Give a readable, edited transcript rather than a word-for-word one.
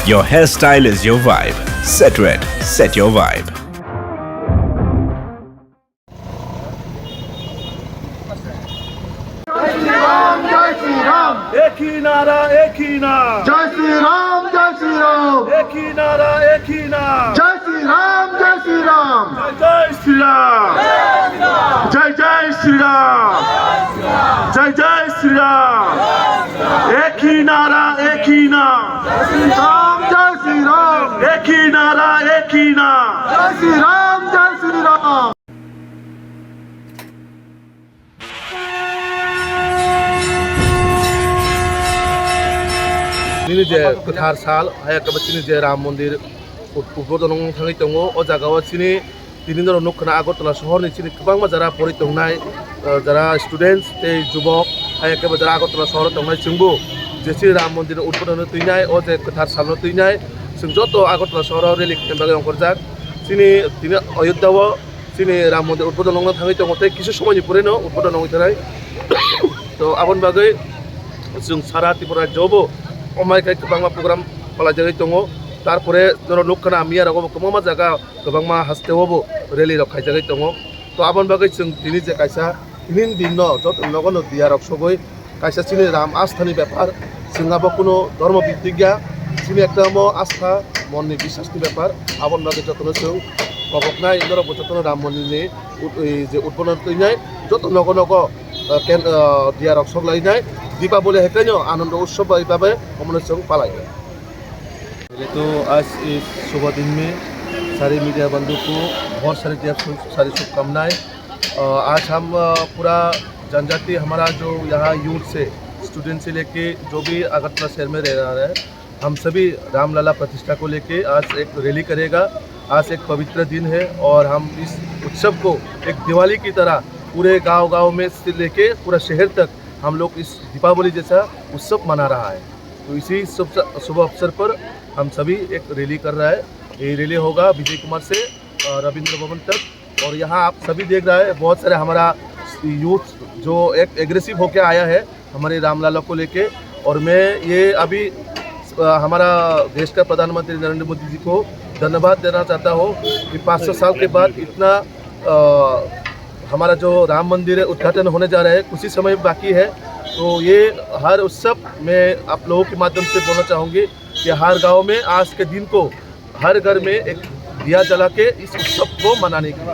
Your hairstyle is your vibe. Set Red, set your vibe. एक ही नारा एक ही नाम, जय श्री राम जय श्री राम, एक ही नारा एक ही नाम, जय श्री राम जय श्री राम, जय श्री राम, जय जय श्री राम, जय जय श्री राम, एक ही नारा एक ही नाम, जय श्री राम जय श्री राम, एक ही नारा एक ही नाम, जय श्री राम जय Shri Ram. Ini je Kuthar Sal, haya kabacini je Ram Mandir Udbodon Tangi Tongo, O Jagawa Sini, Tinino Nukana Agotala Sohor, Sini Kabama Jara Poritongai, Jara students, Te Jubok, haya kabajara Agotala Sohor Tongai Singbo, Jesi Ram Mandir Udbodon Tinai, O the Kuthar Sal Tinai, Singjoto Agotala Sohor, Relic Tembagan Korjak, Sini Tina Oyudawa, Sini Ram Mandir Udbodon Tangi Tongo, Kisu Somani Pureno, Udbodon Tangai, to Avon Bagay, Sung Sarati Pura Jobo. Omai kai kebangma program pelajari tongo tarpore jono nukkana ami arago kemama jaga kebangma hastewobo rally rok khaijagi tongo to abon bagai जों tini je kaisa tinin dinno jot nogono diarok sogoi kaisa chini ram asthani ব্যাপার singabo kuno dharma bidigya chini ekta mo astha monni bisasni ব্যাপার abon bagai jotono जों koboknai indoro jotono ram monni je utbonon toinai jot nogono ken diarok soglainai Deepawali है क्या आनंद उत्सव भावे हम लोग पालाएंगे। पहले तो आज इस शुभ दिन में सारे मीडिया बंधु को बहुत सारी शुभकामनाएं। आज हम पूरा जनजाति हमारा जो यहाँ यूथ से स्टूडेंट से लेके जो भी अगरतला शहर में रह रहा है हम सभी रामलला प्रतिष्ठा को लेके आज एक रैली करेगा। आज एक पवित्र दिन है और हम इस उत्सव को एक दिवाली की तरह पूरे गांव में से लेके पूरा शहर तक हम लोग इस दीपावली जैसा उत्सव मना रहा है। तो इसी शुभ अवसर पर हम सभी एक रैली कर रहा है। ये रैली होगा विजय कुमार से रविंद्र भवन तक और यहाँ आप सभी देख रहे हैं बहुत सारे हमारा यूथ जो एक एग्रेसिव होके आया है हमारे रामलला को लेके। और मैं ये अभी हमारा देश का प्रधानमंत्री नरेंद्र मोदी जी को धन्यवाद देना चाहता हूँ कि 500 साल के बाद इतना हमारा जो राम मंदिर है उद्घाटन होने जा रहा है, कुछ ही समय बाकी है। तो ये हर उत्सव में आप लोगों के माध्यम से बोलना चाहूँगी कि हर गांव में आज के दिन को हर घर में एक दिया जला के इस उत्सव को मनाने की